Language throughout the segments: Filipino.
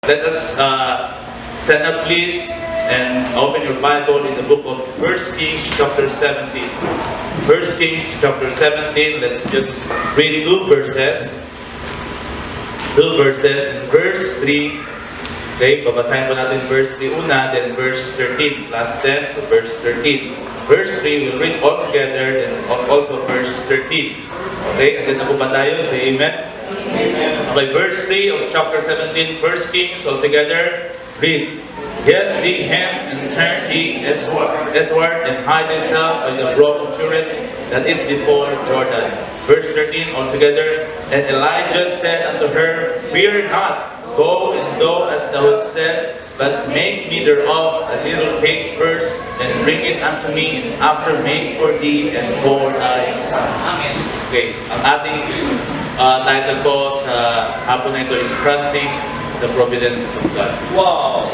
Let us stand up, please, and open your Bible in the book of 1 Kings chapter 17. 1 Kings chapter 17, let's just read two verses. Two verses. In verse 3, okay, babasahin po natin verse 3 una, then verse 13, last 10 to verse 13. Verse 3, we'll read all together, and also verse 13. Okay, and then na po ba tayo? Say amen. Okay, verse 3 of chapter 17, 1 Kings, all together, read. Get thee hence and turn thee eastward and hide thyself by the brook of Cherith that is before Jordan. Verse 13, all together. And Elijah said unto her, Fear not, go and do as thou hast said, but make me thereof a little cake first, and bring it unto me, and after make for thee and for thy son. Amen. Okay, ang ating title po sa hapon na ito is Trusting the Providence of God. Wow!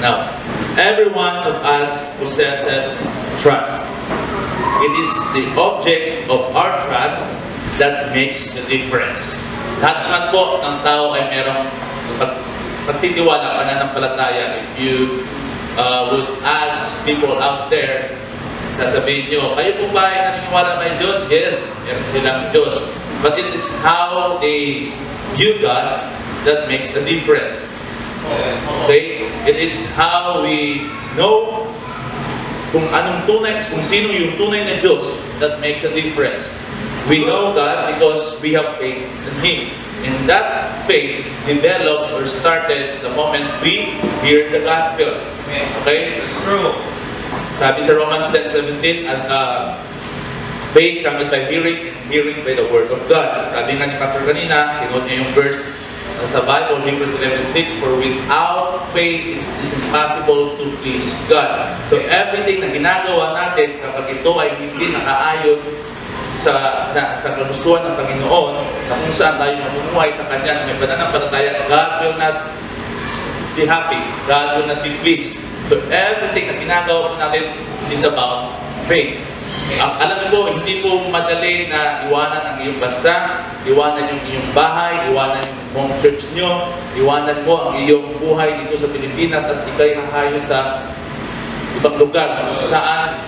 Now, every one of us possesses trust. It is the object of our trust that makes the difference. Lahat naman po ng tao ay merong pagtitiwala, pananampalataya. If you would ask people out there, sasabihin nyo, kayo po ba ay naniniwala may Diyos? Yes, meron silang Diyos. But it is how they view God that makes the difference. Okay? It is how we know kung sino yung tunay na Diyos that makes a difference. We know God because we have faith in Him. And that faith develops or started the moment we hear the gospel. Okay? That's true. Sabi sa Romans 10:17, as faith cometh by hearing, and hearing by the word of God. Sabi nga ni Pastor kanina, kinod niya yung verse sa Bible, Hebrews 11:6, for without faith it is impossible to please God. So everything na ginagawa natin, kapag ito ay hindi nakaayon sa kagustuhan ng Panginoon, na kung saan tayo mamumuhay sa Kanya na may pananampalataya, God will not be happy. God will not be pleased. So everything na ginagawa natin is about faith. Alam mo, hindi po madali na iwanan ang iyong bansa, iwanan yung iyong bahay, iwanan yung home church nyo, iwanan mo ang iyong buhay dito sa Pilipinas at ikay hahayo sa ibang lugar kung saan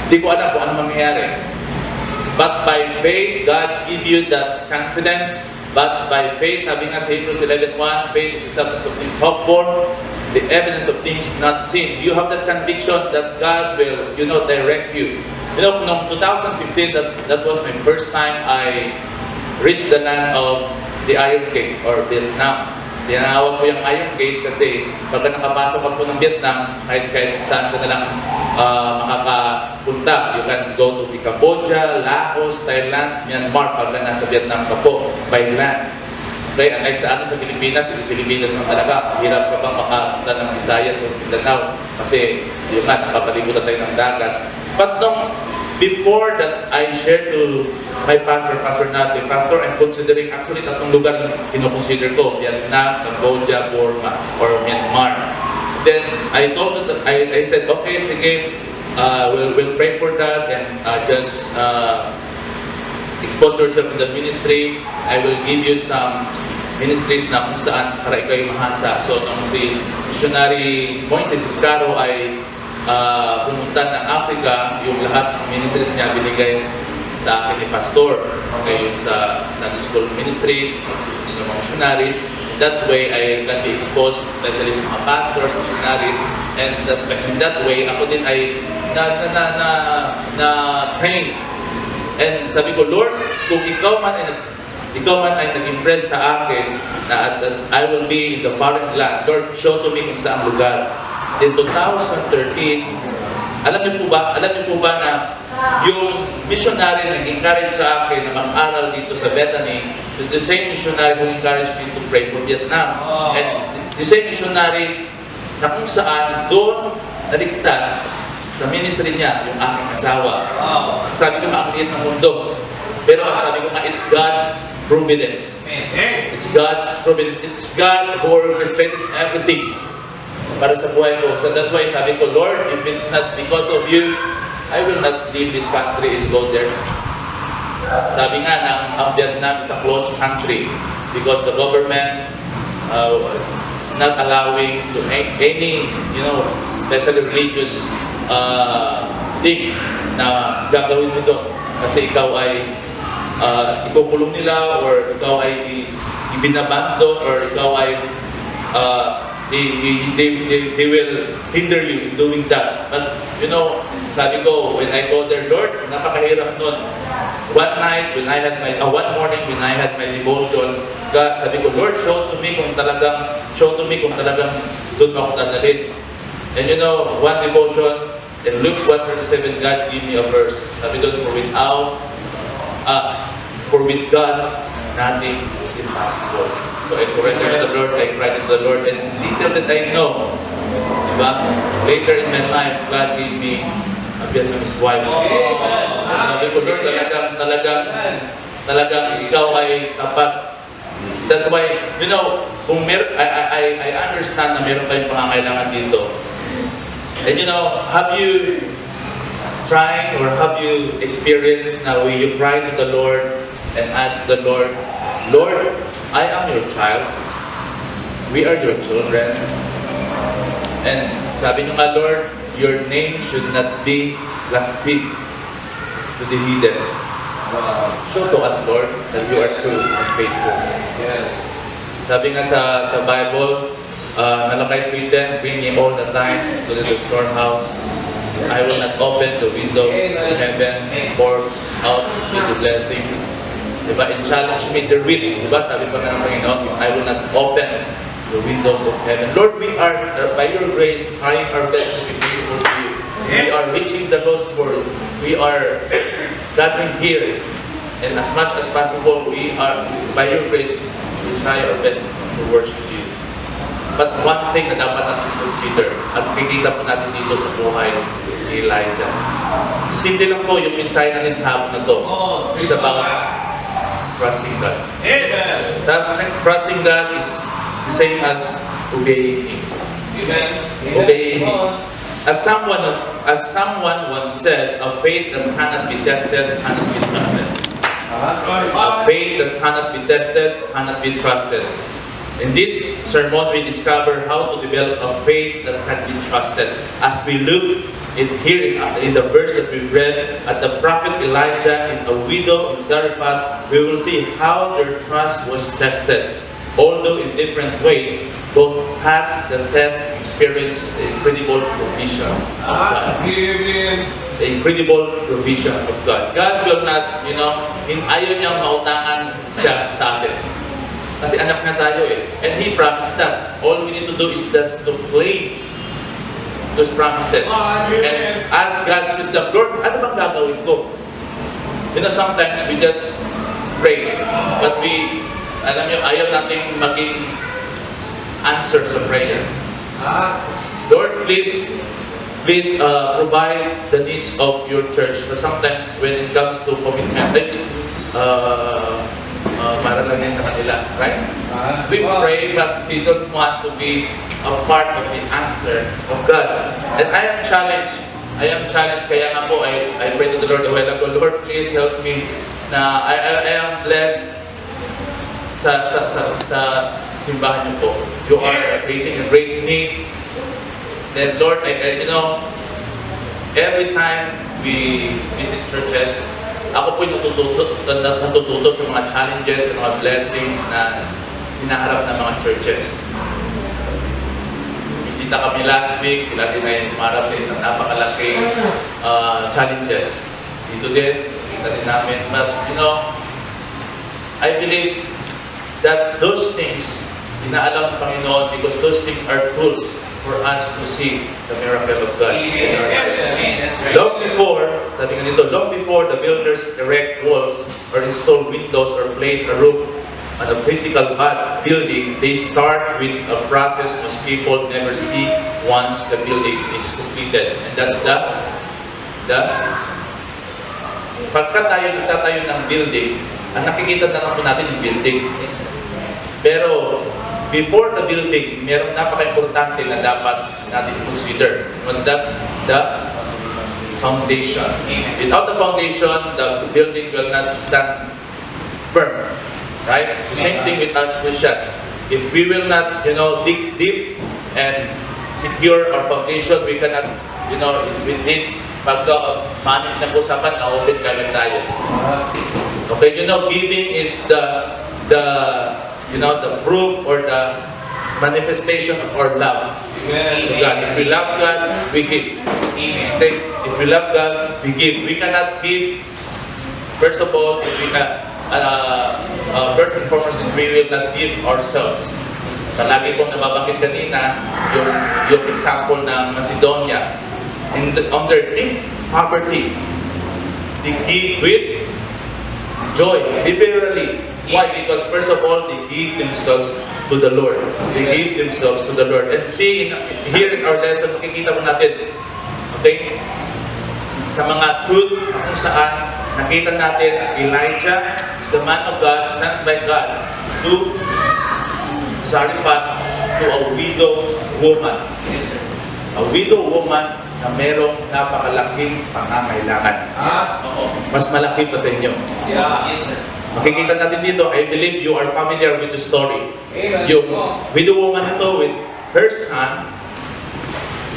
hindi ko alam kung ano mangyayari. But by faith, God give you that confidence. But by faith, sabi nga sa Hebrews 11:1, faith is the substance of things hoped for, the evidence of things not seen. You have that conviction that God will, direct you. Noong 2015, that was my first time I reached the land of the Iron Gate or Vietnam. Tinawag ko yung Iron Gate kasi pagka nakapasok ka po ng Vietnam, kahit saan ka na lang makakapunta. You can go to Cambodia, Laos, Thailand, Myanmar pagka nasa Vietnam ka po by land. Okay, unlike sa atin sa Pilipinas, lang talaga, hirap ka bang makapunta ng Visayas o Mindanao kasi yun nga, nakapalibutan tayo ng dagat. But before that, I shared to my pastor natin, Pastor, I'm considering actually tatlong lugar yung kinoconsider ko, Vietnam, Cambodia, Burma, or Myanmar. Then, I told them that, I said, okay, sige, we'll pray for that and just expose yourself to the ministry. I will give you some ministries na kung saan para ikaw yung mahasa. So, nung si missionary Moises Iscaro ay pumunta ng Africa, yung lahat ng ministries niya binigay sa akin ni Pastor. Okay, yung sa Sunday School Ministries, yung mga missionaries. That way, I can be exposed, especially sa mga pastors, missionaries, and in that way, ako din ay na-train. And sabi ko, Lord, kung ikaw man ay nag-impress sa akin na I will be in the foreign land, Lord, show to me kung saan lugar. In 2013, alam niyo po ba na yung missionary na nag-encourage sa akin na mag-aral dito sa Bethany is the same missionary who encouraged me to pray for Vietnam. And the same missionary na kung saan doon naligtas sa ministry niya yung aking asawa. Sabi ko, makakaliit ng mundo. Pero sabi ko nga, it's God's providence. It's God's providence. It's God who orchestrates everything para sa buhay ko. So that's why sabi ko, Lord, if it's not because of you, I will not leave this country and go there. Sabi nga na ang Vietnam is a closed country because the government It's not allowing to any, especially religious things na gagawin mo doon. Kasi ikaw ay ikukulong nila, or ikaw ay ibinabandon, or ikaw ay they will hinder you in doing that. But sabi ko, when I go there, Lord, napakahirap nun. One morning when I had my devotion, God, sabi ko, Lord, show to me kung talagang doon ako dadalhin. And one devotion, in Luke 1:37, God gave me a verse. Sabi doon, for with God, nothing is impossible. So I surrendered to the Lord, I cried to the Lord, and little did I know, diba? Later in my life, God gave me a Vietnamese wife. Sabi ko, Lord, talagang ikaw ay tapat. That's why, kung I understand na meron kayong pangangailangan dito. And have you tried or have you experienced now where you cry to the Lord and ask the Lord, Lord, I am your child. We are your children. And sabi niyo nga, Lord, your name should not be blasphemed to the heathen. Show to us, Lord, that you are true and faithful. Yes. Sabi nga sa Bible, nalakay written, bring ye all the tithes to the storehouse. I will not open the windows of heaven and pour out with the blessing. Diba? And challenge me to read. Diba? Sabi pa nga ng Panginoon, I will not open the windows of heaven. Lord, we are, by your grace, trying our best to be faithful to you. We are reaching the lost world. We are gathering here. And as much as possible, we are, by your grace, we try our best to worship you. But one thing na dapat natin consider, at kikita natin dito sa buhay ni Elijah. Simple lang po yung mensahe natin sa hapon na to. It's about trusting God. Amen. Trusting God is the same as obeying Him. Amen. Obeying Him. As someone once said, a faith that cannot be tested cannot be trusted. A faith that cannot be tested cannot be trusted. In this sermon, we discover how to develop a faith that can be trusted. As we look in the verse that we read, at the prophet Elijah and a widow in Zarephath, we will see how their trust was tested. Although in different ways, both passed the test, experienced the incredible provision of God. The incredible provision of God. God will not, ayaw niyang mautangan siya sa atin. Kasi anak na tayo eh. And He promised that. All we need to do is just to claim those promises. And ask God's wisdom, Lord, ano bang gagawin ko? Sometimes we just pray. But alam niyo, ayaw natin maging answer sa prayer. Lord, please provide the needs of your church. But sometimes when it comes to commitment, para lang yan sa kanila, right? We pray, but we don't want to be a part of the answer of God. And I am challenged. Kaya nga po, I pray to the Lord a while ago, Lord, please help me na I am blessed sa simbahan niyo po. You are facing a great need. Then Lord, every time we visit churches, ako po yung natututo sa mga challenges, sa mga blessings na hinaharap ng mga churches. Bisita kami last week, sila din ay humarap sa isang napakalaking challenges. Dito din, kita din namin. But, I believe that those things, inaalam ng Panginoon because those things are tools for us to see the miracle of God in our lives. Long before, sabi nga dito, long before the builders erect walls or install windows or place a roof on a physical building, they start with a process most people never see once the building is completed. And that's pagka tayo nagtatayo ng building, ang nakikita na po natin yung building. Pero before the building, merong napaka-importante na dapat natin consider. Was that the foundation? Without the foundation, the building will not stand firm. Right? The same thing with us Christians. if we will not, dig deep and secure our foundation, we cannot, with this pagka-manit na usapan, na-open ka lang tayo. Okay, giving is the proof or the manifestation of our love to God. If we love God, we give. Okay? If we love God, we give. We cannot give, first of all, if we first and foremost, if we will not give ourselves. Lagi kong nababanggit kanina, yung example ng Macedonia. On their deep poverty, they give with joy, liberally. Why? Because first of all, they give themselves to the Lord. They give themselves to the Lord. And see, here in our lesson, makikita mo natin, okay, sa mga truth kung saan nakita natin Elijah is the man of God, sent by God to Zarephath, to a widow woman. A widow woman na merong napakalaking pangangailangan. Mas malaki pa sa inyo. Yes, sir. Makikita natin dito, I believe you are familiar with the story. Yung widow woman ito with her son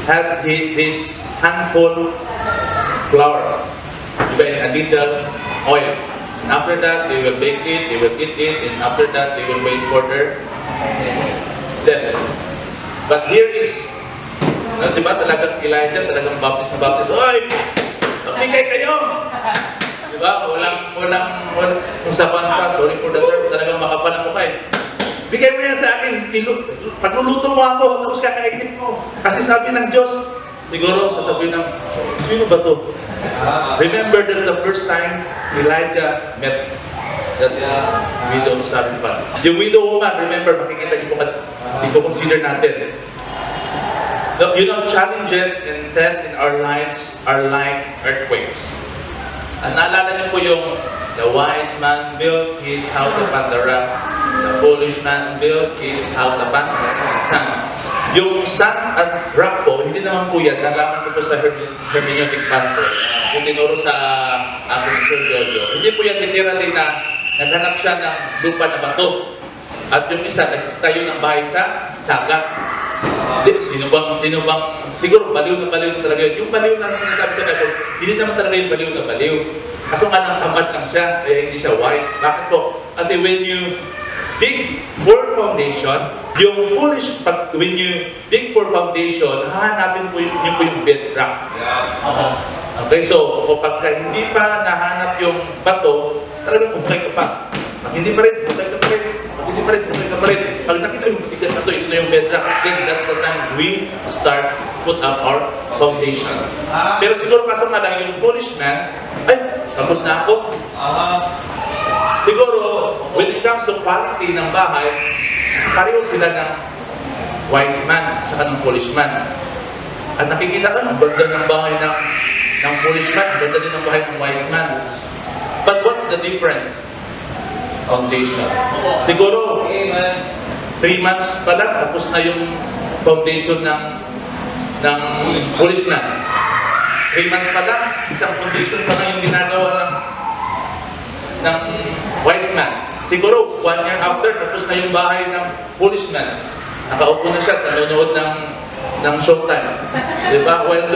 had this handful flour, a little oil. And after that, they will bake it, they will eat it, and after that, they will wait for their death. But here is, diba talagang Elijah, talagang baptist na baptist, oy! Magbigay kayo! Diba? Walang, kung sa banta, sorry for the term, talagang makapal ang mukha eh. Bigay mo yan sa akin, pagluluto mo ako, tapos kakainin ko. Kasi sabi ng Diyos, siguro sasabihin ng, sino ba to? Remember, that's the first time Elijah met that widow of Zarephath. Yung widow woman, remember, makikita niyo po, i-consider natin. Challenges and tests in our lives are like earthquakes. Naalala niyo po yung the wise man built his house upon the rock, the foolish man built his house upon sand. Yung sand at rock po, hindi naman po yan, nalaman ko po sa hermeneutics pastor, yung tinuro sa aking Sir Jojo. Hindi po yan literally na naghanap siya ng lupa na bato. At yung isa, nagtayo ng bahay sa dagat. Sino bang, siguro baliw na talaga yun. Yung baliw na sinasabi sa Bible, hindi naman talaga yung baliw na baliw. Kaso nga nang tamad lang siya, kaya hindi siya wise. Bakit po? Kasi when you dig for foundation, yung foolish, when you dig for foundation, hahanapin po yung bedrock. Okay, so kapag hindi pa nahanap yung bato, talagang bukay ka pa. Pag hindi pa rin, bukay ka pa rin. Hindi pa rin, bukay ka pa rin. Pag nakita yung matigas na ito na yung bedrock, then that's the time we start put up our foundation. Pero siguro kaso nga lang yung foolish man, ay, sabot na ako. Siguro, when it comes to quality ng bahay, pareho sila ng wise man at ng foolish man. At nakikita ka, ang ganda ng bahay ng foolish man, ang ganda din ng bahay ng wise man. But what's the difference? Foundation. Siguro, 3 months pa lang, tapos na yung foundation ng foolish man. 3 months pa lang, isang foundation pa lang yung ginagawa ng wise man. Siguro, 1 year after, tapos na yung bahay ng foolish man. Nakaupo na siya, nanonood ng showtime. Diba? Well,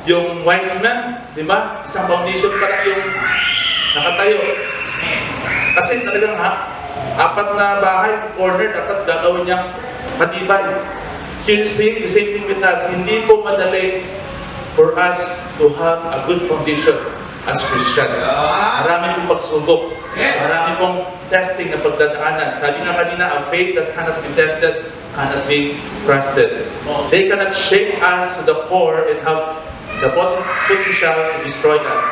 yung wise man, diba? Isang foundation pa lang yung nakatayo. Kasi talagang 4 na bahay, corner, dapat gagawin niyang matibay. The same thing with us. Hindi po madali for us to have a good foundation as Christian. Marami pong pagsubok. Marami pong testing na pagdadaanan. Sabi nga kanina, a faith that cannot be tested cannot be trusted. They cannot shake us to the core and have the potential to destroy us.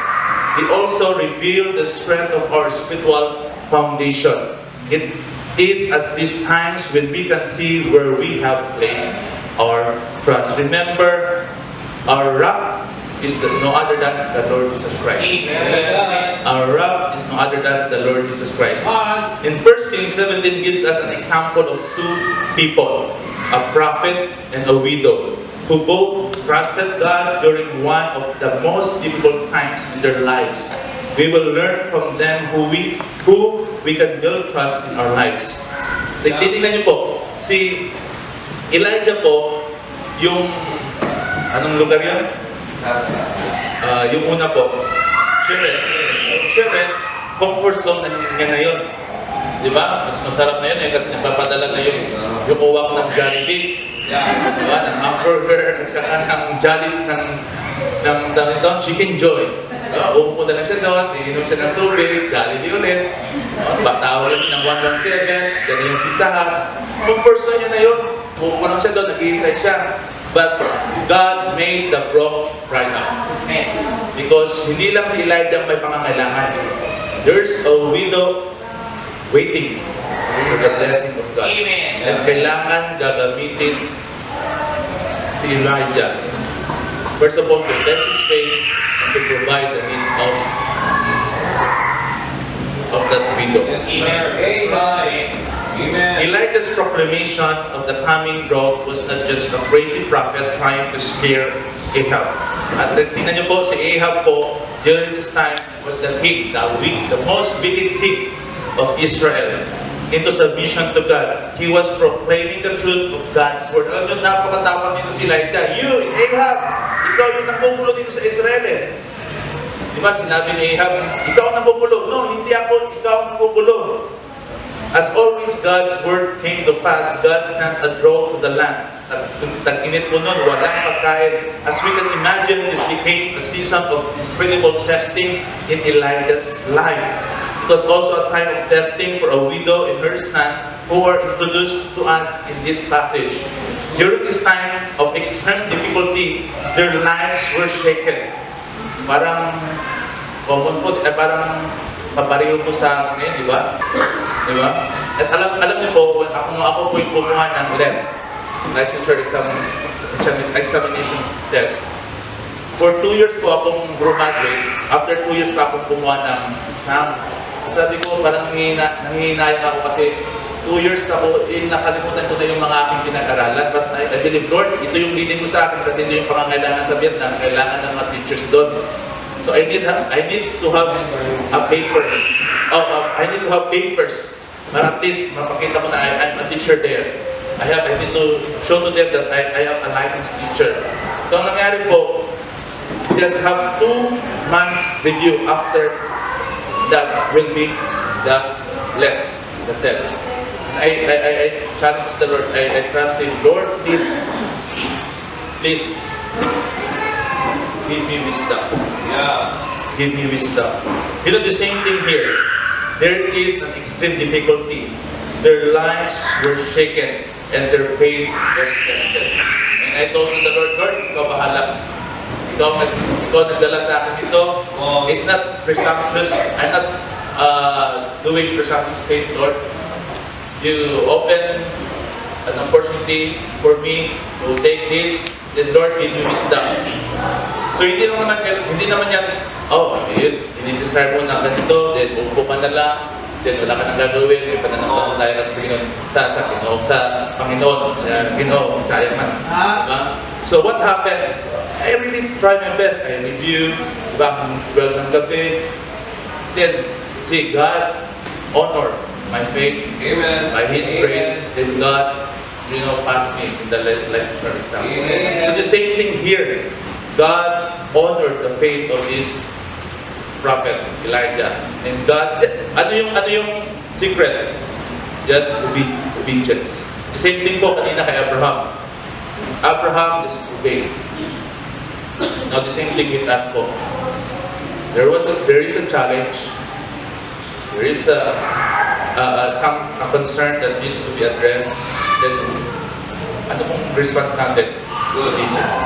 They also reveal the strength of our spiritual foundation. It is at these times when we can see where we have placed our trust. Remember, our rock is no other than the Lord Jesus Christ. Amen. Our rock is no other than the Lord Jesus Christ. In 1 Kings 17 gives us an example of 2 people, a prophet and a widow, who both trusted God during one of the most difficult times in their lives. We will learn from them who we can build trust in our lives. Titingnan niyo po, si Elijah po, yung, anong lugar yun? Yung una po, Sharon, comfort zone niya na yun. Di ba? Mas masarap na yun kasi nagpapadala na yung uwak ng Jollibee. Diba? Ng hamburger, at saka ng Jollibee, ng Chicken Joy. Uupo na lang siya doon, iinom siya ng tubig, Jollibee ulit. Batawa lang ng 117, ganyan yung Pizza Hut. Comfort zone niya na yun. Uupo lang siya doon, nag-iintay siya. But God made the brook dry up. Because hindi lang si Elijah may pangangailangan. There's a widow waiting for the blessing of God. Amen. And kailangan gagamitin si Elijah. First of all, to test his faith and to provide the needs of that widow. Amen. Elijah's proclamation of the coming drought was not just a crazy prophet trying to scare Ahab. At tingnan niyo po, si Ahab po, during this time, was the king, the most wicked king of Israel, into submission to God. He was proclaiming the truth of God's word. Alam niyo, napakatapang nito si Elijah. You, Ahab, ikaw yung nakukulo dito sa Israel eh. Di ba, sinabi ni Ahab, ikaw ang nakukulo. No, hindi ako, ikaw ang nakukulo. As always, God's word came to pass. God sent a drought to the land. Tag-init po nun, walang pagkain. As we can imagine, this became a season of incredible testing in Elijah's life. It was also a time of testing for a widow and her son who are introduced to us in this passage. During this time of extreme difficulty, their lives were shaken. Parang common po, parang papareho po sa ngayon, di ba? Di ba? At alam niyo po, ako po yung kumuha ng LEM, Licensure Examination Test. For 2 years po akong graduate. After 2 years pa akong kumuha ng exam. Sabi ko, parang nangihinayang ako kasi 2 years ako, nakalimutan ko na yung mga aking pinag-aralan. But I believe, Lord, ito yung leading ko sa akin kasi ito yung pangangailangan sa Vietnam. Kailangan ng mga teachers doon. So I need to have a papers. I need to have papers. At least mapakita ko na I'm a teacher there. I need to show to them that I am a licensed teacher. So ang nangyari po, just have 2 months review after that will be the test. I challenge the Lord. I trust Him. Lord, please give me wisdom. Yes. Give me wisdom. You know, the same thing here. There is an extreme difficulty. Their lives were shaken and their faith was tested. And I told the Lord, ikaw bahala. Ikaw nagdala sa akin ito. It's not presumptuous. I'm not doing presumptuous faith, Lord. You open an opportunity for me to take this, then Lord, give me wisdom. So hindi naman yan, i-desire mo na ganito, then upo ka na lang, then wala ka nang gagawin, may pananampalataya ka sa Panginoon, sayang man. Diba? So what happened? I really tried my best. I review, diba, 12 ng gabi. Then, see, God honored my faith. Amen. By His grace, then God, passed me in the lecture exam. So the same thing here. God honored the faith of this prophet Elijah. And God, ano yung secret? Just obedience. The same thing po kanina kay Abraham. Abraham just obeyed. Now the same thing with us po. There is a challenge. There is a concern that needs to be addressed. Then, ano pong response natin? Obedience.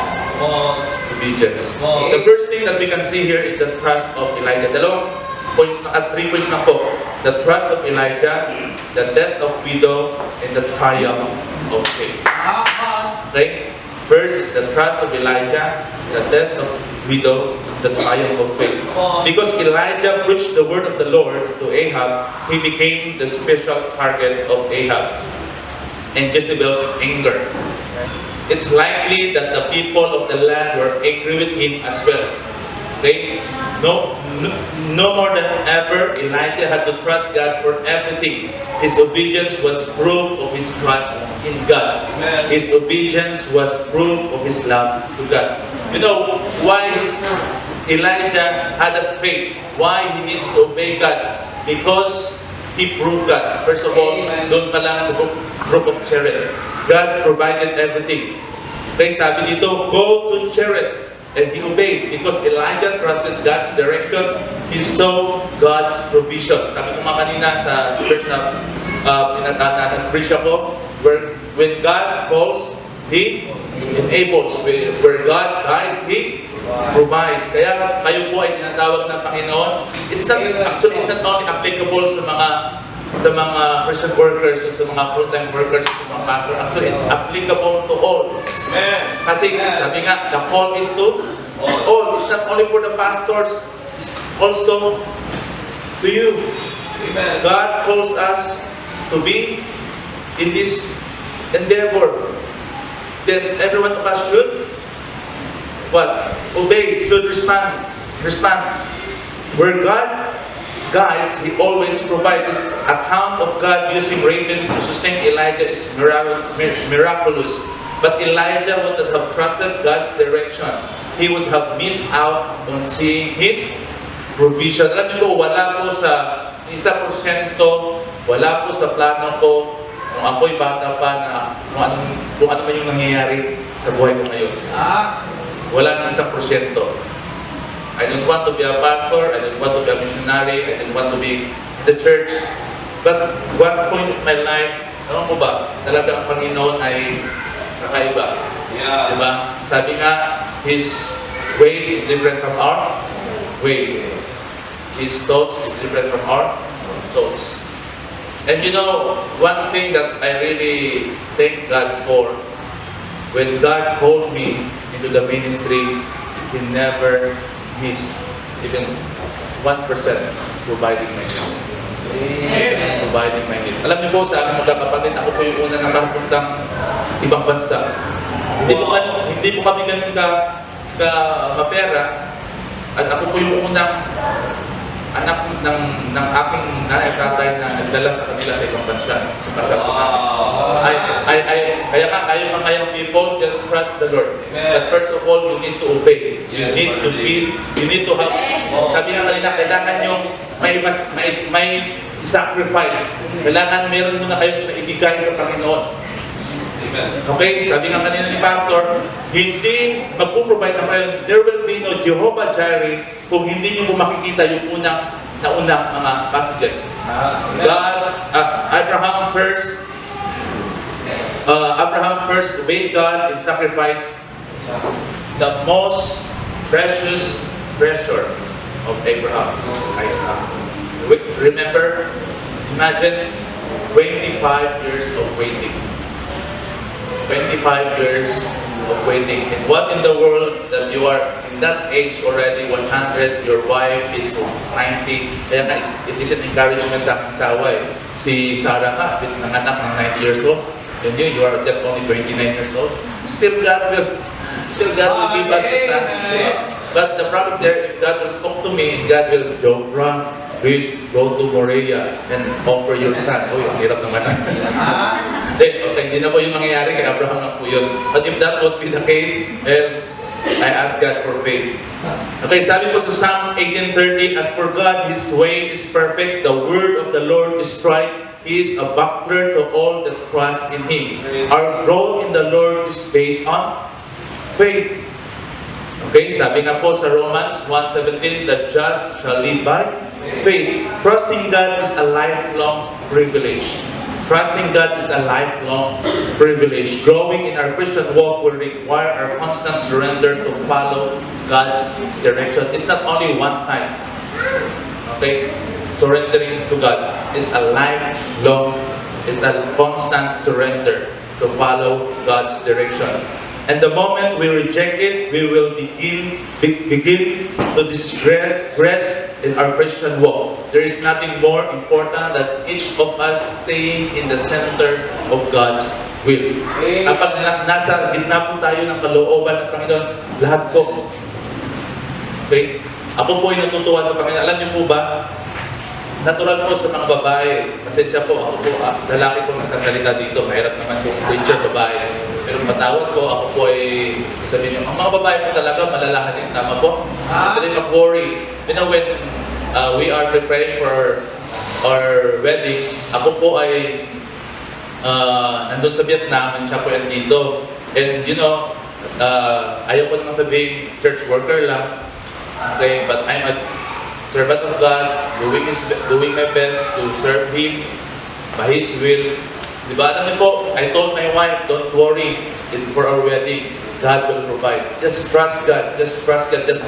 Obedience. The first thing that we can see here is the trust of Elijah. 3 points na po. The trust of Elijah, the test of widow, and the triumph of faith. Okay? First is the trust of Elijah, the test of widow, the triumph of faith. Because Elijah preached the word of the Lord to Ahab, he became the special target of Ahab and Jezebel's anger. It's likely that the people of the land were angry with him as well. Okay? no more than ever, Elijah had to trust God for everything. His obedience was proof of his trust in God. Amen. His obedience was proof of his love to God. You know why Elijah had that faith? Why he needs to obey God? Because he proved God. First of all, Amen. doon pa lang sa group of Cherith, God provided everything. Kaya sabi dito, go to Cherith. And he obeyed because Elijah trusted God's direction. He saw God's provision. Sabi ko mga kanina sa church na preach ako, when God calls, He enables. Where God guides, He provides. Kaya kayo po ay tinatawag ng Panginoon. It's not only applicable sa mga Christian workers, sa mga full-time workers, sa mga pastor. Actually, it's applicable to all. Amen. Kasi sabi nga, the call is to all. It's not only for the pastors, it's also to you. Amen. God calls us to be in this endeavor. Then everyone of us should obey, should respond. Where God guides, He always provides. This account of God using ravens to sustain Elijah is miraculous. But Elijah would not have trusted God's direction. He would have missed out on seeing His provision. Alam niyo po, wala po sa 1%, wala po sa plano ko, kung ako'y bata pa na kung ano man yung nangyayari sa buhay ko ngayon. Wala ng 1%. I don't want to be a pastor, I don't want to be a missionary, I don't want to be in the church. But one point in my life, alam ko ba, talaga ang Panginoon ay kakaiba. Yeah. Diba? Sabi nga, His ways is different from our ways. His thoughts is different from our thoughts. And you know, one thing that I really thank God for, when God called me into the ministry, He never missed even 1% providing my needs. Providing my needs. Alam niyo po sa aming mga kapatid, ako po yung una nakapuntang ibang bansa. Hindi po kami ganun ka mapera. At ako po yung unang anak ng aking nanay tatay na nagdala sa kanila sa ibang bansa sa kasal ko. Kaya people just trust the Lord. But first of all, you need to obey. You need to give. You need to have. Sabi nga kanina, kailangan yung may sacrifice. Kailangan meron muna kayong ibigay sa Panginoon. Okay, sabi nga kanina ni Pastor, hindi magpo-provide na kayo. There will be no Jehovah Jireh kung hindi niyo po makikita yung unang mga passages. Abraham first obeyed God in sacrifice, the most precious treasure of Abraham is Isaac. Remember, imagine 25 years of waiting. 25 years of waiting. And what in the world that you are in that age already, 100, your wife is 90. Kaya it is an encouragement sa aking sawa eh. Si Sarah nga, nanganak ng 90 years old. And you are just only 29 years old. Still God will give us a son. But the problem there, if God will speak to me, and God will, Jofra, please go to Morea and offer your son. Oh, yung hirap naman. Okay, hindi na po yung mangyayari kay Abraham na po yun. But if that would be the case, then I ask God for faith. Okay, sabi po sa Psalm 18:30, as for God, His way is perfect, the word of the Lord is right, He is a buckler to all that trust in Him. Our growth in the Lord is based on faith. Okay, sabi nga po sa Romans 1:17, the just shall live by faith. Trusting God is a lifelong privilege. Trusting God is a lifelong privilege. Growing in our Christian walk will require our constant surrender to follow God's direction. It's not only one time. Okay? Surrendering to God is a lifelong, it's a constant surrender to follow God's direction. And the moment we reject it, we will begin to digress in our Christian walk. There is nothing more important than each of us staying in the center of God's will. Kapag nasa gitna po tayo ng kalooban ng Panginoon, lahat po. Okay? Ako po ay natutuwa sa Panginoon. Alam niyo po ba, natural po sa mga babae. Pasensya po, ako po, lalaki po nagsasalita dito. Mahirap naman po preacher babae. Pero patawad po, ako po ay sabihin niyo, ang mga babae po talaga malalahanin. Tama po? Dali mag-worry. You know, when we are preparing for our wedding, ako po ay nandun sa Vietnam, and siya po ay dito. And you know, ayaw ko naman sabihin church worker lang. Okay, but I'm a servant of God, doing my best to serve Him by His will. Diba? Alam niyo po, I told my wife, don't worry for our wedding. God will provide. Just trust God. Just trust God. Just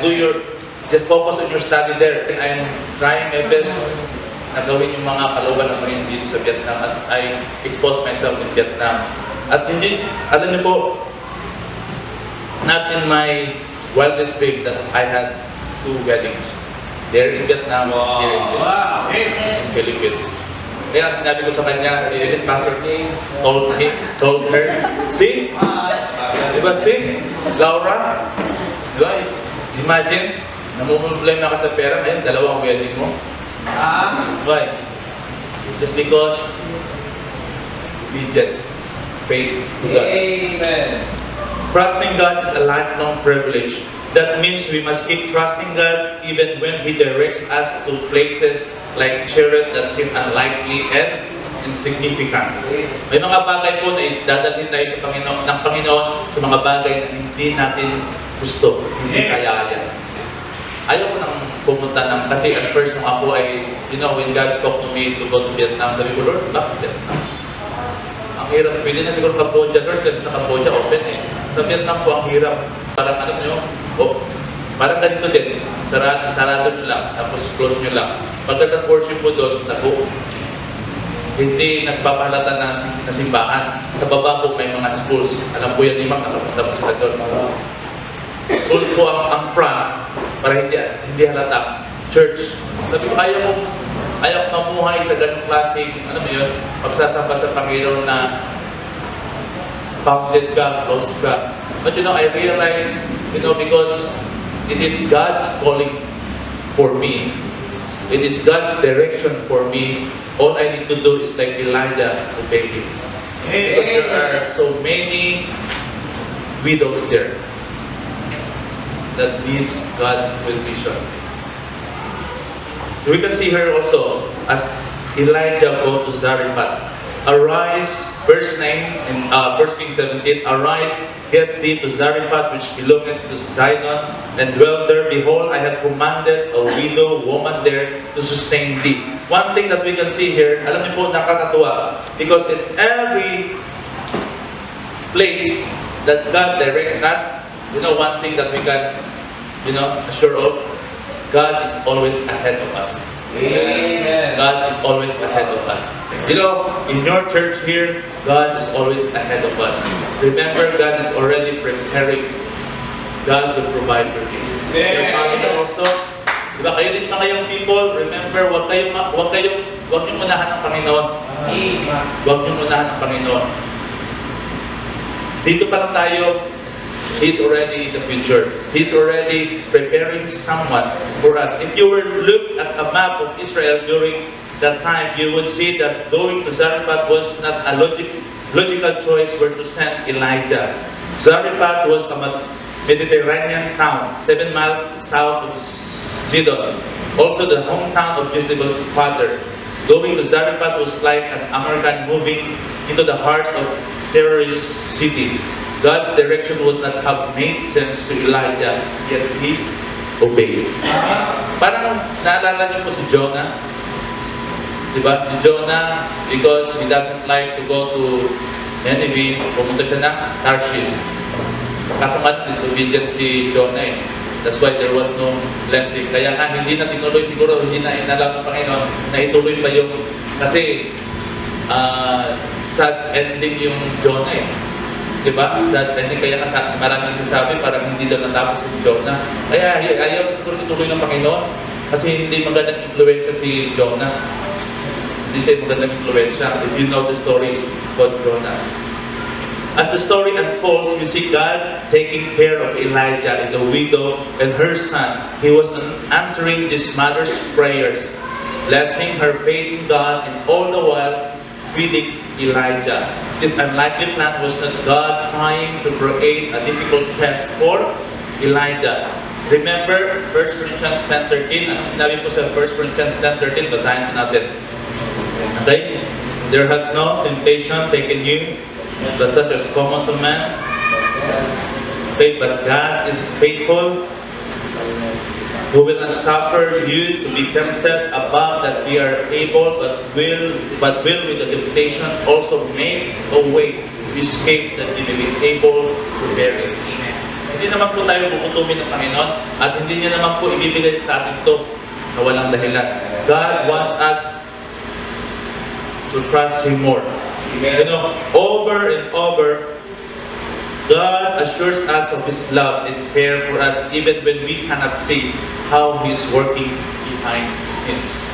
focus on your study there. And I'm trying my best na gawin yung mga kalooban ng Panginoon dito sa Vietnam as I expose myself in Vietnam. At hindi, alam niyo po, not in my wildest dream that I had 2 weddings. There in Vietnam, here in Philippines. Kaya sinabi ko sa kanya, Pastor told her, see? Diba, see? Laura? Diba? Imagine, namumulblame ka sa pera, ngayon, 2 wedding mo. Why? Just because obedience, faith to God. Amen. Trusting God is a lifelong privilege. That means we must keep trusting God even when He directs us to places like children that seem unlikely and insignificant. May mga bagay po na dadalhin tayo sa Panginoon, ng Panginoon sa mga bagay na hindi natin gusto, hindi kaya. Ayaw ko nang pumunta ng, kasi at first nung ako ay, you know, when God spoke to me to go to Vietnam, sabi ko, Lord, bakit Vietnam? Ang hirap, pwede na siguro Cambodia, Lord, kasi sa Cambodia open eh. Sa Vietnam po ang hirap. Parang ano nyo, parang ganito din, sarado nyo lang, tapos close nyo lang. Pagkat worship mo doon, hindi nagpapahalata na simbahan. Sa baba po may mga schools. Alam po yan, nakapunta po sila doon. School po ang front, para hindi halata. Church. Sabi ko, ayaw ko mamuhay sa ganong klaseng, ano mo yun, pagsasamba sa Panginoon na bounded ka, close ka. But you know, I realized, you know, because it is God's calling for me. It is God's direction for me. All I need to do is like Elijah, obey Him. Because there are so many widows there that needs God will vision. We can see her also as Elijah go to Zarephath. Arise, verse 9 in 1 Kings 17, arise, get thee to Zarephath, which belongeth to Sidon, and dwell there. Behold, I have commanded a widow woman there to sustain thee. One thing that we can see here, alam niyo po, nakakatuwa, because in every place that God directs us, you know, one thing that we can, you know, assure of, God is always ahead of us. Amen. God is always ahead of us. You know, in your church here, God is always ahead of us. Remember, God is already preparing. God will provide for this. Your family also, diba, kayo din mga young people, remember, huwag niyong unahan ng Panginoon. Huwag niyong unahan ng Panginoon. Dito pa lang tayo, He's already in the future. He's already preparing someone for us. If you were to look at a map of Israel during that time, you would see that going to Zarephath was not a logical choice where to send Elijah. Zarephath was a Mediterranean town, 7 miles south of Sidon. Also the hometown of Jezebel's father. Going to Zarephath was like an American moving into the heart of terrorist city. God's direction would not have made sense to Elijah, yet he obeyed. Parang naalala niyo po si Jonah. Diba? Si Jonah, because he doesn't like to go to Nineveh, pumunta siya ng Tarshish. Kaso nga, disobedient si Jonah eh. That's why there was no blessing. Kaya nga, hindi na tinuloy, siguro hindi na inalam ng Panginoon na ituloy pa yung, kasi sad ending yung Jonah eh. Diba? Sad ending, kaya nga maraming sasabi parang hindi daw natapos yung Jonah. Kaya ayaw siguro ituloy ng Panginoon kasi hindi magandang influensya si Jonah. Hindi siya magandang influensya. If you know the story about Jonah. As the story unfolds, we see God taking care of Elijah and the widow and her son. He was answering this mother's prayers, blessing her faith in God, and all the while feeding Elijah. This unlikely plan was not God trying to create a difficult test for Elijah. Remember 1 Corinthians 10:13? Anong sinabi po sa 1 Corinthians 10:13? Basahin natin. Okay? There hath no temptation taken you, but such as common to man. Okay, but God is faithful, who will not suffer you to be tempted above that we are able, but will with the temptation also make a way to escape, that you may be able to bear it. Hindi naman po tayo bukutumin ng Panginoon, at hindi niya naman po ibibigay sa atin ito na walang dahilan. God wants us to trust Him more. You know, over and over, God assures us of His love and care for us even when we cannot see how He is working behind the scenes.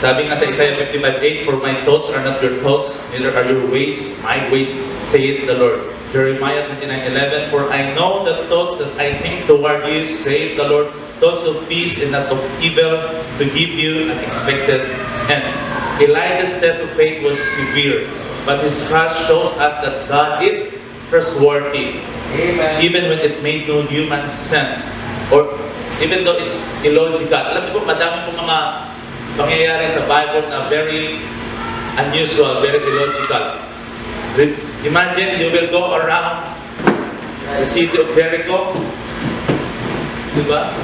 Sabi nga sa Isaiah 55:8, "For my thoughts are not your thoughts, neither are your ways my ways, saith the Lord." Jeremiah 29:11, "For I know the thoughts that I think toward you, saith the Lord, thoughts of peace and not of evil, to give you an expected end." Elijah's test of faith was severe, but his trust shows us that God is trustworthy. Amen. Even when it made no human sense, or even though it's illogical. Alam niyo po, madami pong mga pangyayari sa Bible na very unusual, very illogical. Imagine you will go around the city of Jericho. Diba?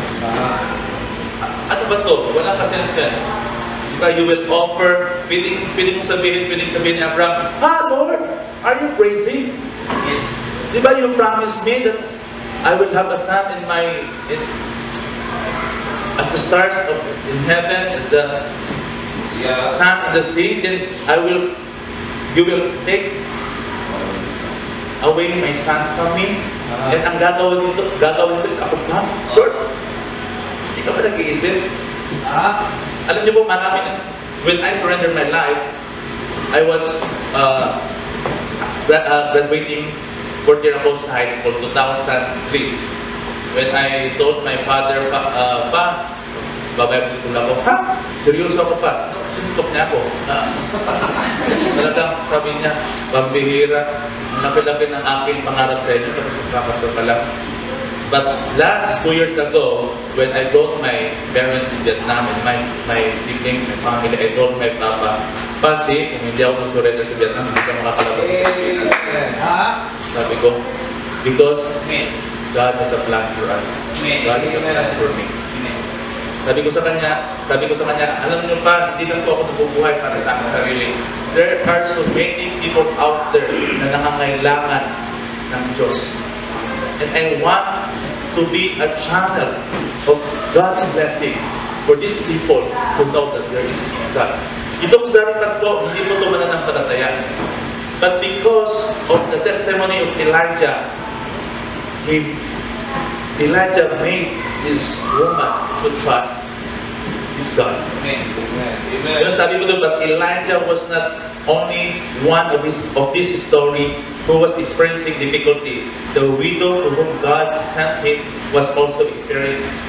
Ano ba to? Walang sense. You will offer, pwedeng sabihin ni Abraham, "Ha, Lord, are you crazy? Yes. Di ba you promised me that I will have a son as the stars in heaven, as the sun in the sea, then you will take away my son from me, and ang gagawin nito is ako pa? Lord, hindi ka ba nag-iisip?" Alam niyo po, when I surrendered my life, I was graduating 4th year ako sa high school, 2003. When I told my father, "Pa, babay ko school ako." "Ha? Seryoso ako pa?" Sinuntok niya ako. Talagang sabi niya, "Pambihira, ang laki-laki ng aking pangarap sa inyo, tapos magpapastor ka lang." But last 2 years ago, when I brought my parents in Vietnam and my siblings, my family, I told my papa, "Pasi, kung hindi ako surrender sa Vietnam, hindi ka makakalabas sa Pilipinas." Sabi ko, because God has a plan for us. God has a plan for me. Sabi ko sa kanya, "Alam niyo pa, hindi lang po ako nabubuhay para sa aking sarili. There are so many people out there na nangangailangan ng Diyos. And I want to be a channel of God's blessing for these people to know that there is God." Itong saripat ko, hindi mo ito mananampalataya. But because of the testimony of Elijah, Elijah made this woman to trust his God. Amen. You know, sabi ko doon, but Elijah was not only one of this story who was experiencing difficulty. The widow to whom God sent him was also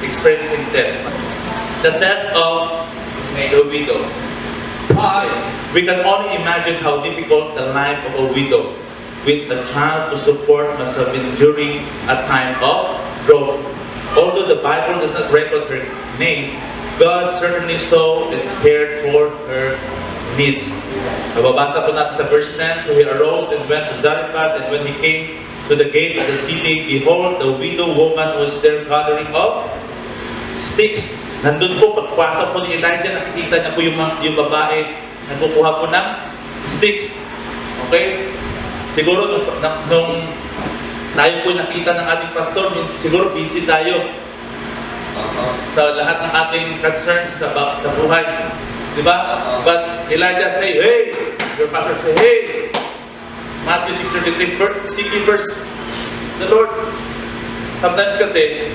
experiencing test. The test of the widow. We can only imagine how difficult the life of a widow with a child to support must have been during a time of growth. Although the Bible does not record her name, God certainly saw and cared for her needs. Nababasa po natin sa verse 10, "So he arose and went to Zarephath, and when he came to the gate of the city, behold, the widow woman was there gathering of sticks." Nandun po, pagpasok po ni Elijah, nakikita niya po yung babae nagkukuha po ng sticks. Okay? Siguro nung tayo po nakita ng ating pastor, siguro busy tayo sa lahat ng ating concerns sa buhay. Diba? But Elijah say, "Hey!" Your pastor say, "Hey!" Matthew 6:33, "Seek ye first the Lord." Sometimes kasi,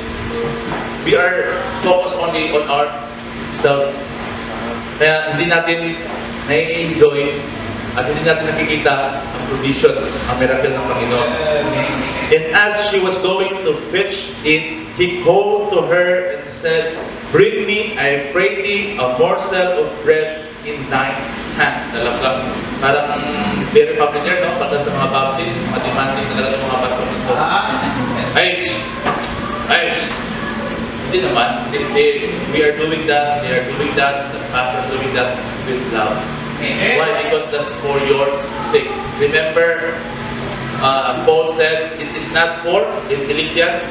we are focused only on ourselves. Kaya hindi natin nai-enjoy at hindi natin nakikita ang provision, ang miracle ng Panginoon. And as she was going to fetch it, he called to her and said, "Bring me, I pray thee, a morsel of bread in thine hand." Talaga, parang very familiar, no? Pagka sa mga Baptist, mga demanding talaga ng mga pastor nito. Ayos! Ayos! Hindi naman. We are doing that, they are doing that, the pastor is doing that with love. Why? Because that's for your sake. Remember, Paul said, it is not for, in Philippians,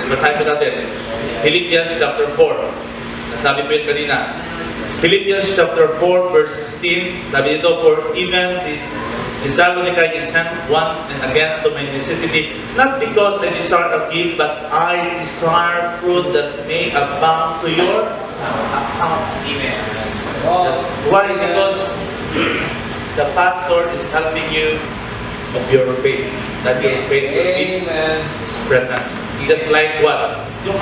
basahin ko natin, Philippians chapter 4. Nasabi ko yun kanina. Philippians chapter 4 verse 16, sabi dito, "For even the Thessalonica is sent once and again to my necessity, not because I desire a gift, but I desire fruit that may abound to your account." Amen. Why? Because the pastor is helping you of your faith, that your faith will be spread out. Just like what? Yung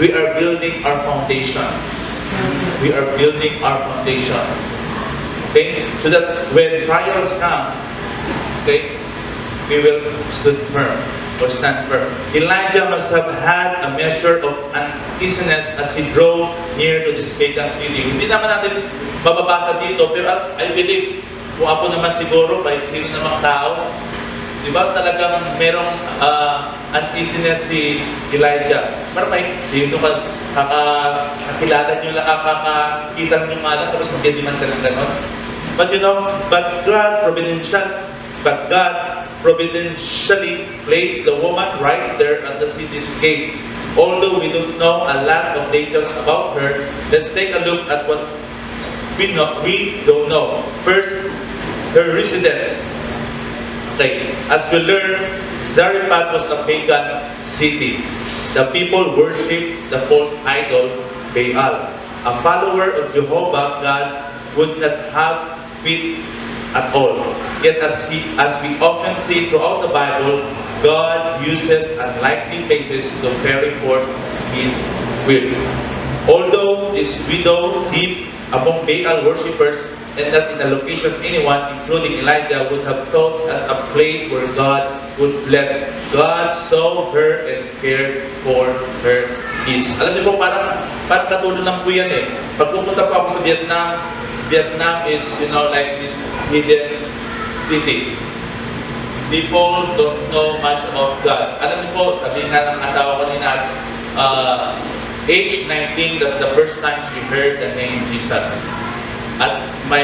we are building our foundation. We are building our foundation. Okay? So that when trials come, okay, we will stand firm or stand firm. Elijah must have had a measure of uneasiness as he drove near to this pagan city. Hindi naman natin mababasa dito, pero I believe, kung ako naman siguro, kahit sino namang tao, di ba talagang merong uneasiness si Elijah. Pero may sino ka kakilala nyo lang, kakakita nyo nga lang, tapos magdidiman ka ng ganon. But you know, but God providentially placed the woman right there at the city's gate. Although we don't know a lot of details about her, let's take a look at what we don't know. First, her residence. Okay, as we learn, Zarephath was a pagan city. The people worshipped the false idol Baal. A follower of Jehovah God would not have faith at all. Yet as we often see throughout the Bible, God uses unlikely places to carry forth His will. Although this widow lived among Baal worshippers, and that in a location anyone, including Elijah, would have thought as a place where God would bless, God saw her and cared for her needs. Alam niyo po, parang katulad lang po yan eh. Pag pupunta po ako sa Vietnam is, you know, like this hidden city. People don't know much about God. Alam niyo po, sabihin nga ng asawa ko nila, age 19, that's the first time she heard the name Jesus. At my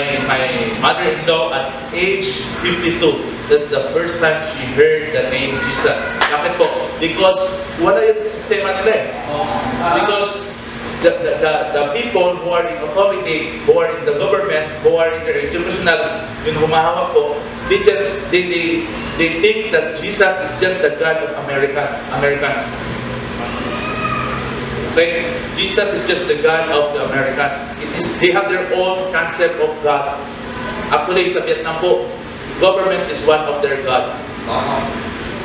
mother-in-law at age 52, that's the first time she heard the name Jesus. Bakit po? Because wala yun sa sistema nila eh. Because the people who are in authority, who are in the government, who are in the international, yung humahawak po, they think that Jesus is just the God of Americans. Okay? Jesus is just the God of the Americans. They have their own concept of God. Actually, sa Vietnam po, government is one of their gods.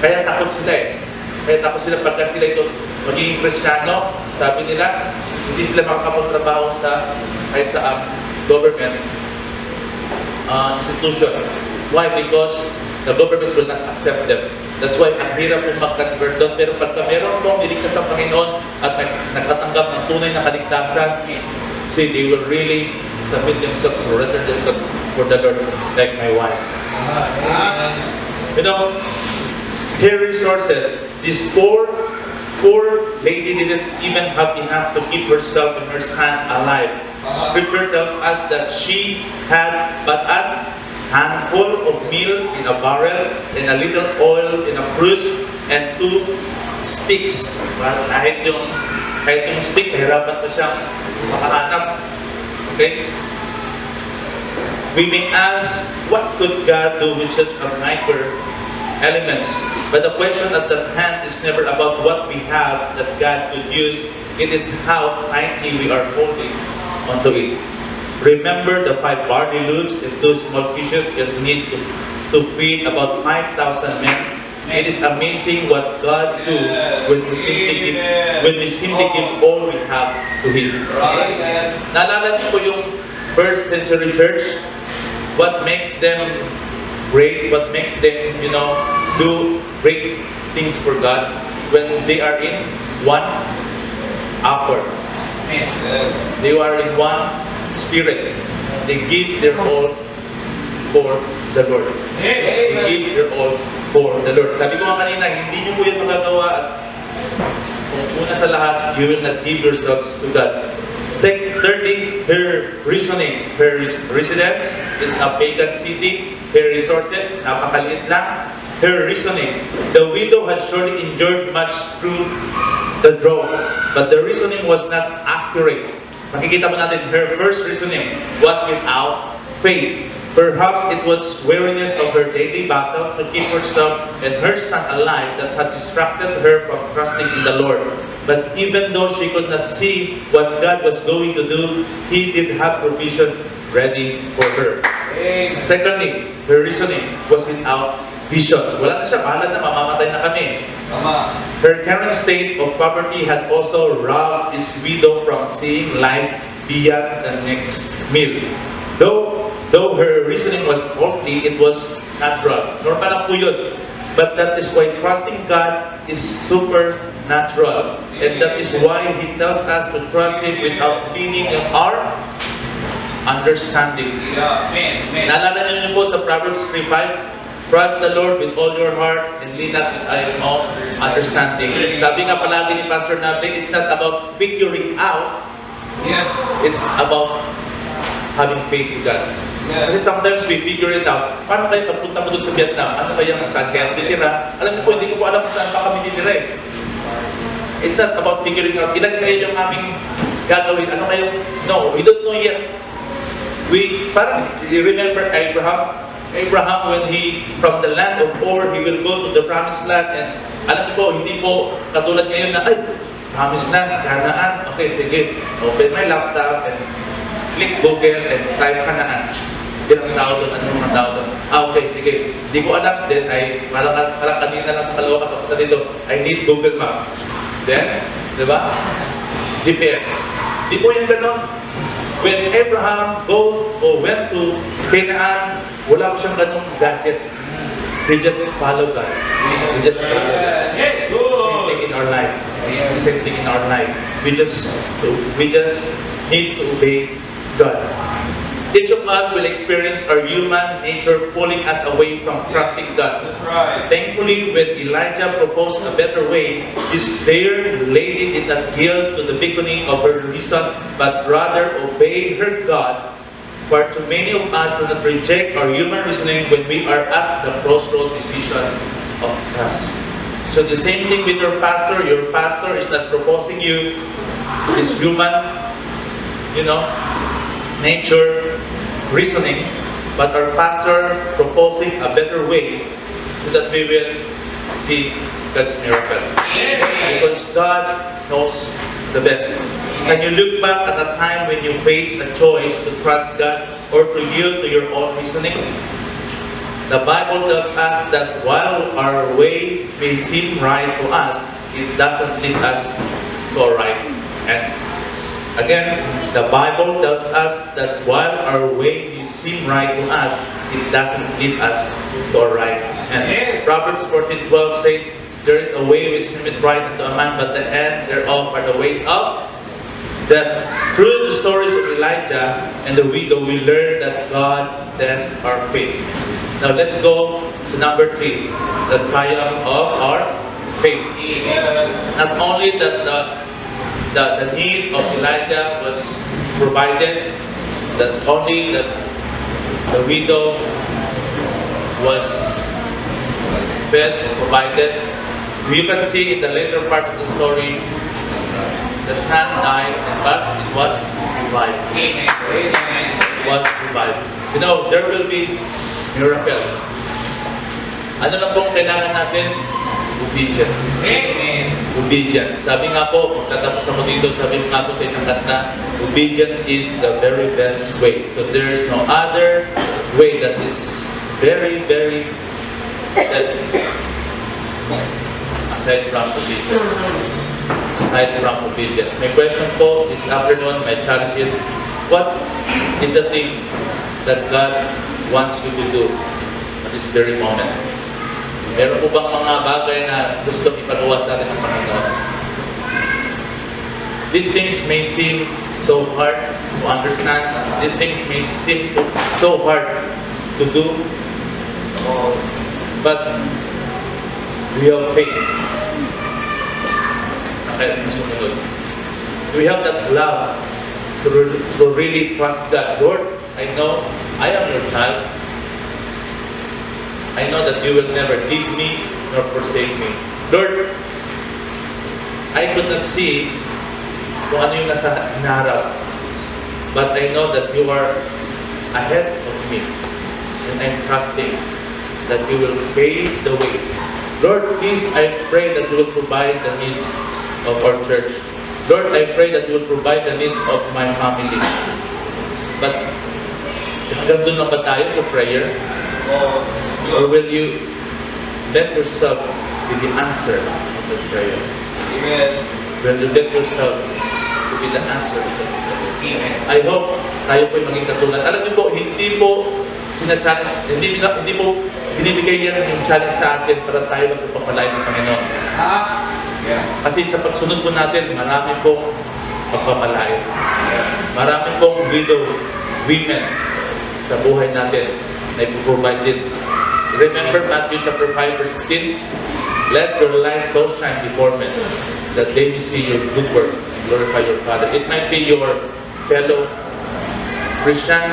Kaya takot sila eh. Kaya takot sila pagka sila ito magiging Kristiyano, sabi nila, hindi sila makakapagtrabaho sa kahit sa government institution. Why? Because the government will not accept them. That's why ang hirap po mag-convert doon. Pero pagka meron pong niligtas ng Panginoon at nagtatanggap ng tunay na kaligtasan, see, they will really submit themselves, surrender themselves for the Lord, like my wife. You know, her resources, this poor lady didn't even have enough to keep herself and her son alive. Scripture tells us that she had but a handful of meal in a barrel and a little oil in a cruse and 2 sticks. Well, kahit yung stick, hirapan pa siyang makahanap. Okay? We may ask, what could God do with such a micro elements? But the question at the hand is never about what we have that God could use. It is how tightly we are holding onto it. Remember the 5 barley loaves and 2 small fishes just need to feed about 5,000 men. It is amazing what God do when we simply give all we have to Him. Naalala niyo po yung first century church? what makes them great, what makes them, do great things for God when they are in one accord. They are in one spirit. They give their all for the Lord. They give their all for the Lord. Sabi ko nga kanina, hindi nyo po yan magagawa at kung una sa lahat, you will not give yourselves to God. Thirdly, her reasoning. Her residence is a pagan city. Her resources, napakaliit lang. Her reasoning. The widow had surely endured much through the drought, but the reasoning was not accurate. Makikita mo natin, her first reasoning was without faith. Perhaps it was weariness of her daily battle to keep herself and her son alive that had distracted her from trusting in the Lord. But even though she could not see what God was going to do, He did have provision ready for her. Amen. Secondly, her reasoning was without vision. Wala na siya, bahala na, mamamatay na kami. Tama. Her current state of poverty had also robbed this widow from seeing life beyond the next meal. Though her reasoning was faulty, it was natural. Normal lang po yun. But that is why trusting God is supernatural. And that is why He tells us to trust Him without leaning on our understanding. Naalala niyo po sa Proverbs 3:5, trust the Lord with all your heart and lean not on your own understanding. Sabi nga palagi ni Pastor Nabling, it's not about figuring out. Yes. It's about having faith in God. Yes. Kasi sometimes we figure it out. Paano kayo pagpunta mo doon sa Vietnam? Ano ba yung saan kaya titira? Alam niyo po, hindi ko po alam kung saan pa kami titira eh. It's not about figuring out. Ilan kayo yung aming gagawin? Ano kayo? No, we don't know yet. Parang, you remember Abraham? Abraham, when he, from the land of Ur, he will go to the promised land. And alam po, hindi po katulad ngayon na, ay, promised land, Kanaan. Okay, sige. Open my laptop and click Google and type Kanaan. Ilang tao doon, anong mga tao doon? Okay, sige. Hindi ko alam. Then, parang kanina lang sa Caloocan, papunta dito, I need Google Maps. Then, di ba? GPS. Di po yung ganon. When Abraham went to Canaan, wala ko siyang ganong gadget. They just follow God. They just follow God. Same thing in our life. Same thing in our life. We just need to obey God. Each of us will experience our human nature pulling us away from trusting God. That's right. Thankfully, when Elijah proposed a better way, this fair lady did not yield to the beckoning of her reason, but rather obeyed her God. For too many of us do not reject our human reasoning when we are at the crossroad decision of trust. So the same thing with your pastor. Your pastor is not proposing you his human, nature reasoning, but our pastor proposing a better way so that we will see God's miracle. Because God knows the best. Can you look back at a time when you faced a choice to trust God or to yield to your own reasoning? The Bible tells us that while our way may seem right to us, it doesn't lead us to a right end. Again, the Bible tells us that while our way may seem right to us, it doesn't lead us to a right end. Proverbs 14:12 says, there is a way which seemeth right unto a man, but the end thereof are the ways of death. Through the stories of Elijah and the widow, we learn that God tests our faith. Now let's go to number 3, the triumph of our faith. Not only that the need of Elijah was provided, that only that the widow was fed and provided. You can see in the later part of the story, the son died, but it was revived. It was revived. There will be miracle. Ano lang pong kailangan natin? Obedience. Amen. Obedience. Sabi nga po, tatapos ako dito, sabi nga po sa isang kanta, obedience is the very best way. So there is no other way that is very, very best aside from obedience. Aside from obedience. My question po this afternoon, my challenge is, what is the thing that God wants you to do at this very moment? Meron po bang mga bagay na gusto ipagawa sa atin ng Panginoon? These things may seem so hard to understand. These things may seem so hard to do. But we have faith. We have that love to really trust God. Lord, I know I am your child. I know that you will never leave me nor forsake me. Lord, I could not see kung ano yung nasa hinaharap. But I know that you are ahead of me. And I'm trusting that you will pave the way. Lord, please, I pray that you will provide the needs of our church. Lord, I pray that you will provide the needs of my family. But hanggang doon lang ba tayo sa prayer? Or will you let yourself be the answer of the prayer? Amen. Will you let yourself to be the answer of the prayer? Amen. I hope tayo po'y maging katulad. Alam niyo po, hindi po sinachallenge, hindi po binibigay yan yung challenge sa atin para tayo magpapalain ng Panginoon. Yeah. Kasi sa pagsunod po natin, marami pong pagpapalain. Marami pong widow women sa buhay natin na ipoprovide din. Remember Matthew chapter 5 verse 16? Let your light so shine before men that they may see your good work and glorify your Father. It might be your fellow Christian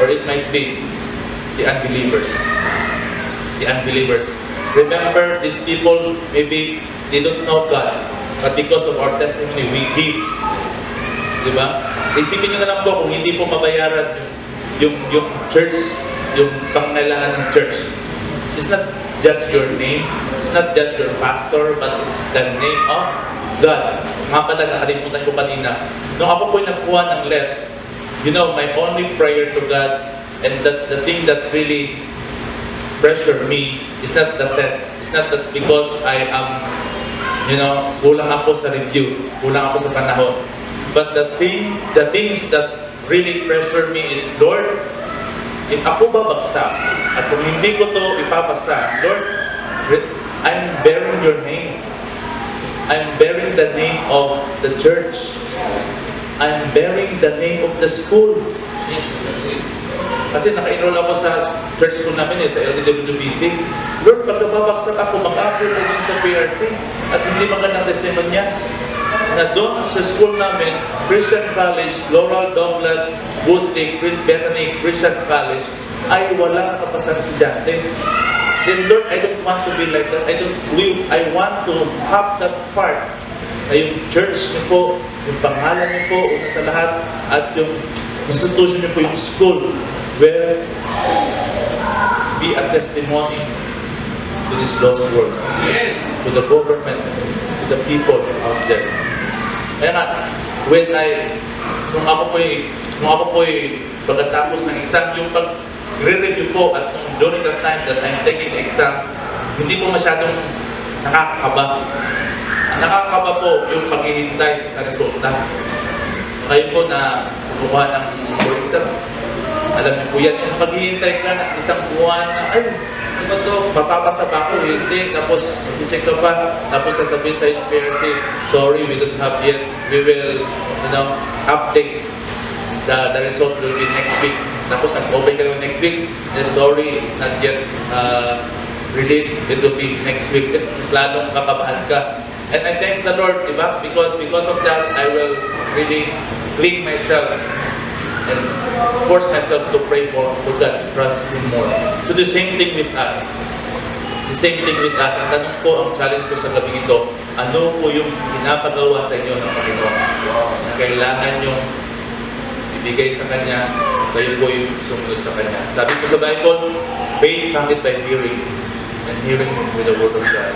or it might be the unbelievers. The unbelievers. Remember, these people, maybe they don't know God, but because of our testimony, we give. Diba? Isipin nyo na lang po kung hindi po mabayaran yung church, yung pangailangan ng church. It's not just your name, it's not just your pastor, but it's the name of God. Nga pala, nakalimutan ko kanina. Nung ako po'y nakuha ng let, you know, my only prayer to God, and the thing that really pressure me is not the test. It's not that because I am, you know, kulang ako sa review, kulang ako sa panahon. But the things that really pressure me is, Lord, if ako babagsak, at kung hindi ko to ipapasa, Lord, I'm bearing your name. I'm bearing the name of the church. I'm bearing the name of the school. Kasi naka-enroll ako sa church school namin sa LDWBC. Lord, pag nababaksak ako, mag-appear na yun sa PRC at hindi magandang testimonya na doon sa school namin, Christian College, Laurel Douglas, Woodley, Bethany Christian College, ay walang kapasang estudyante. Then Lord, I don't want to be like that. I want to have that part na yung church niyo po, yung pangalan niyo po, una sa lahat, at yung institution niyo po, yung school, where be a testimony to this lost world, to the government, to the people out there. Kaya nga, nung ako po'y pagkatapos ng exam, yung pag-review po at during the time that I'm taking the exam, hindi po masyadong nakakakaba. Ang nakakakaba po yung paghihintay sa resulta. Kayo po na kumuha ng exam, alam niyo po yan, yung paghihintay ka ng isang buwan na, ay, ano ba ito? Mapapasa ba ako? Hindi. Tapos, check ka pa. Tapos, sasabihin sa'yo ng PRC, sorry, we don't have yet. We will, update. The result will be next week. Tapos, nag-open ka naman next week. Sorry, it's not yet released. It will be next week. Mas lalong kakabahan ka. And I thank the Lord, diba? Because of that, I will really clean myself and force myself to pray more to God, trust Him more. So the same thing with us. The same thing with us. Ang tanong ko, ang challenge ko sa gabi ito, ano po yung pinapagawa sa inyo ng Panginoon na kailangan yung ibigay sa Kanya, kayo po yung sumunod sa Kanya. Sabi ko sa Bible, faith cometh by hearing, and hearing with the word of God.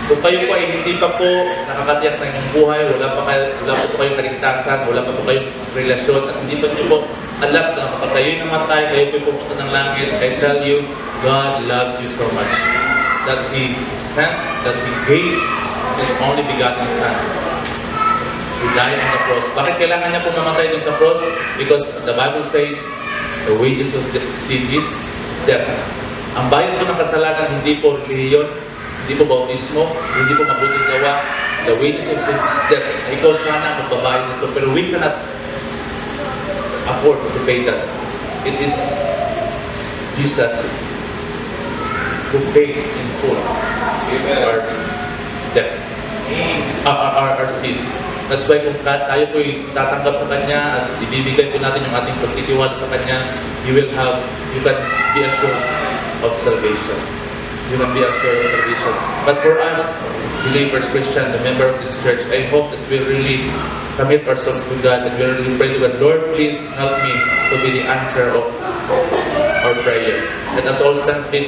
Kung kayo po ay hindi pa po nakakatiyak ng inyong buhay, wala pa po kayong kaligtasan, wala pa po kayong relasyon, at hindi pa niyo po alam na kapag kayo'y namatay, kayo po'y pupunta ng langit, I tell you, God loves you so much that He sent, that He gave His only begotten Son. He died on the cross. Bakit kailangan niya po mamatay dun sa cross? Because the Bible says, the wages of sin is death. Ang bayad po ng kasalanan, hindi po reliyon, hindi po bautismo, hindi po mabuting gawa. The wages of sin is death. Na ikaw sana magbabayad nito, pero we cannot afford to pay that. It is Jesus who paid in full our debt, our sin. That's why kung tayo po'y tatanggap sa Kanya at ibibigay po natin yung ating pagtitiwala sa Kanya, you can be assured of salvation. You can be assured of salvation. But for us, believers, Christian, the member of this church, I hope that we really commit ourselves to God, that we really pray to God, Lord, please help me to be the answer of our prayer. Let us all stand, please.